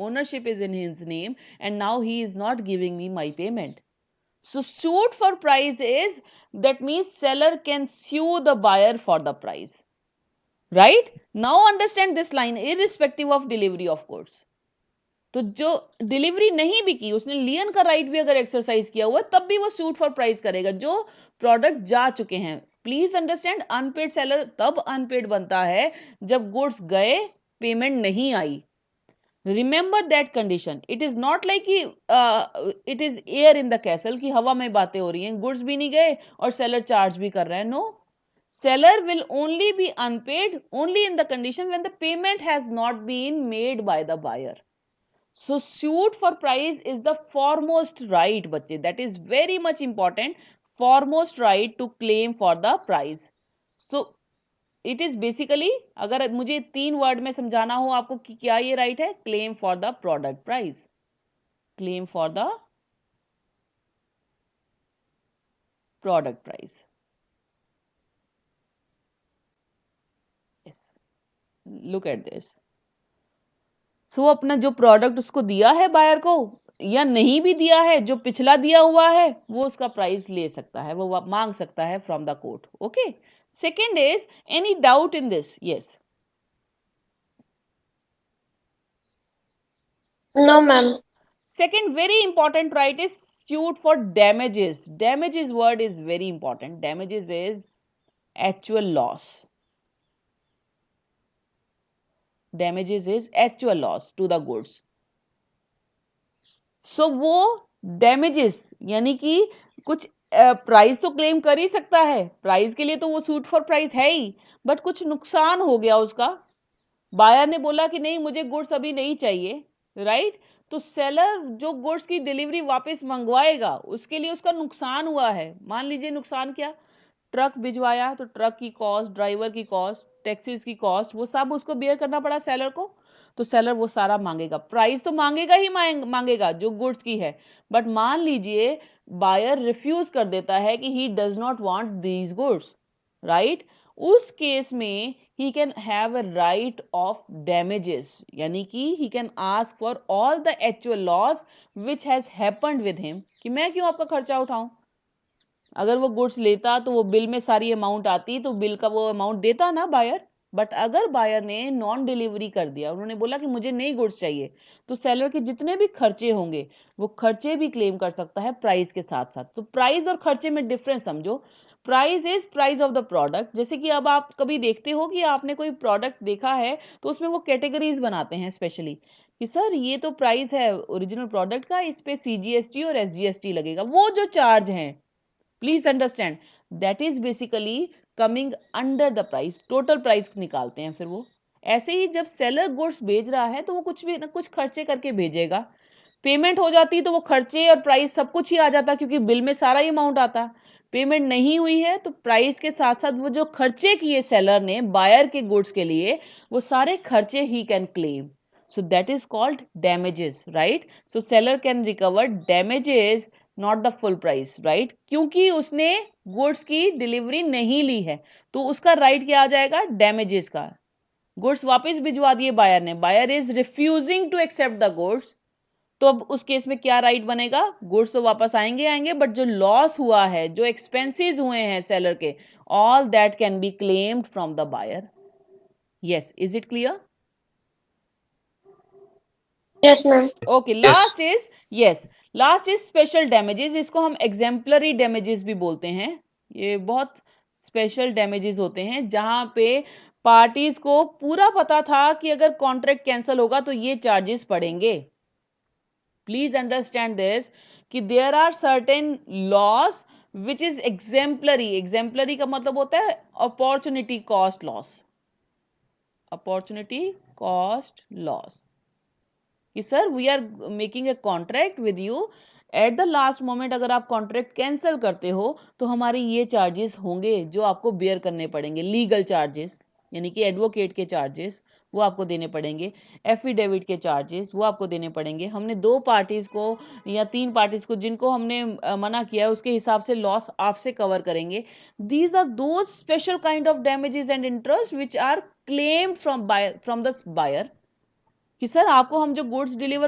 ownership is in his name, and now he is not giving me my payment. So suit for price is, that means seller can sue the buyer for the price, right? Now understand this line, irrespective of delivery of goods. तो जो delivery नहीं भी की, उसने लियन का right भी अगर exercise किया हुआ तब भी वो सूट फॉर प्राइस करेगा, जो प्रोडक्ट जा चुके हैं. प्लीज अंडरस्टैंड, अनपेड सेलर तब अनपेड बनता है जब गुड्स गए, पेमेंट नहीं आई. Remember that condition. It is not like कि it is air in the castle, कि हवा में बातें हो रही हैं, गुड्स भी नहीं गए और सेलर चार्ज भी कर रहा है. No, seller will only be unpaid only in the condition when the payment has not been made by the buyer. So suit for price is the foremost right, बच्चे, that is very much important, foremost right to claim for the price. So it is basically, अगर मुझे 3 word में समझाना हो आपको कि क्या ये राइट है, claim for the product price, claim for the product price. Yes, look at this. सो अपना जो प्रोडक्ट उसको दिया है बायर को, या नहीं भी दिया है, जो पिछला दिया हुआ है वो उसका प्राइस ले सकता है, वो मांग सकता है from the court. Okay. Second is, any doubt in this? Yes. No, ma'am. Second very important right is suit for damages. Damages word is very important. Damages is actual loss. Damages is actual loss to the goods. So वो damages यानी कि कुछ price तो claim कर ही सकता है, price के लिए तो वो सूट फॉर प्राइस है ही, बट कुछ नुकसान हो गया उसका, बायर ने बोला कि नहीं मुझे गुड्स अभी नहीं चाहिए, राइट? तो सेलर जो गुड्स की डिलीवरी वापस मंगवाएगा उसके लिए उसका नुकसान हुआ है. मान लीजिए नुकसान क्या, ट्रक भिजवाया तो ट्रक की कॉस्ट, ड्राइवर की कॉस्ट, टैक्सीज की कॉस्ट, वो सब उसको बेयर करना पड़ा सेलर को. तो सेलर वो सारा मांगेगा, प्राइस तो मांगेगा ही मांगेगा जो गुड्स की है. बट मान लीजिए बायर रिफ्यूज कर देता है कि he does not want these goods, right? उस केस में he can have a right of damages, यानी कि he can ask for all the actual loss which has happened with him, कि मैं क्यों आपका खर्चा उठाऊं. अगर वो गुड्स लेता तो वो बिल में सारी अमाउंट आती, तो बिल का वो अमाउंट देता ना बायर. बट अगर बायर ने नॉन डिलीवरी कर दिया, उन्होंने बोला कि मुझे नई गुड्स चाहिए, तो सेलर के जितने भी खर्चे होंगे वो खर्चे भी क्लेम कर सकता है प्राइस के साथ साथ. तो प्राइस और खर्चे में डिफरेंस समझो. Price is price of the product. जैसे कि अब आप कभी देखते हो कि आपने कोई प्रोडक्ट देखा है तो उसमें वो कैटेगरीज बनाते हैं स्पेशली, कि सर ये तो प्राइस है ओरिजिनल प्रोडक्ट का, इस पे सीजीएसटी और एसजीएसटी लगेगा. वो जो चार्ज हैं, please understand, that is basically coming under the price. Total price निकालते हैं फिर वो. ऐसे ही जब सेलर गुड्स भेज रहा है तो वो कुछ भी ना कुछ खर्चे करके भेजेगा, पेमेंट हो जाती तो वो खर्चे और प्राइस सब कुछ ही आ जाता, क्योंकि बिल में सारा ही अमाउंट आता. पेमेंट नहीं हुई है तो प्राइस के साथ साथ वो जो खर्चे किए सेलर ने बायर के गुड्स के लिए, वो सारे खर्चे he can claim. so that is called damages, right? so seller can recover damages, not the full price, right? क्योंकि उसने गुड्स की डिलीवरी नहीं ली है, तो उसका राइट क्या आ जाएगा, डैमेजेस का. गुड्स वापस भिजवा दिए बायर ने, buyer is refusing to accept the goods, तो अब उस केस में क्या राइट बनेगा, गुड्स तो वापस आएंगे बट जो लॉस हुआ है, जो एक्सपेंसेस हुए हैं सेलर के, all that can be claimed from the buyer. Yes, is it clear? Yes, ma'am. Okay. Last is, yes, last is special damages. इसको हम एग्जेम्पलरी डैमेजेस भी बोलते हैं. ये बहुत स्पेशल डैमेजेस होते हैं जहां पे पार्टीज को पूरा पता था कि अगर कॉन्ट्रैक्ट कैंसिल होगा तो ये चार्जेस पड़ेंगे. प्लीज अंडरस्टैंड दिस कि there are certain loss which is exemplary. Exemplary का मतलब होता है opportunity cost loss. Opportunity cost loss, कि sir we are making a contract with you, at the last moment अगर आप कॉन्ट्रैक्ट कैंसिल करते हो तो हमारे ये चार्जेस होंगे जो आपको बेयर करने पड़ेंगे. लीगल चार्जेस यानी कि एडवोकेट के चार्जेस वो आपको देने पड़ेंगे, एफिडेविट के चार्जेस वो आपको देने पड़ेंगे. हमने 2 पार्टीज को या 3 पार्टीज को जिनको हमने मना किया है उसके हिसाब से लॉस आपसे कवर करेंगे. These are those special kind of damages and interest which are claimed from the buyer. कि सर आपको हम जो गुड्स डिलीवर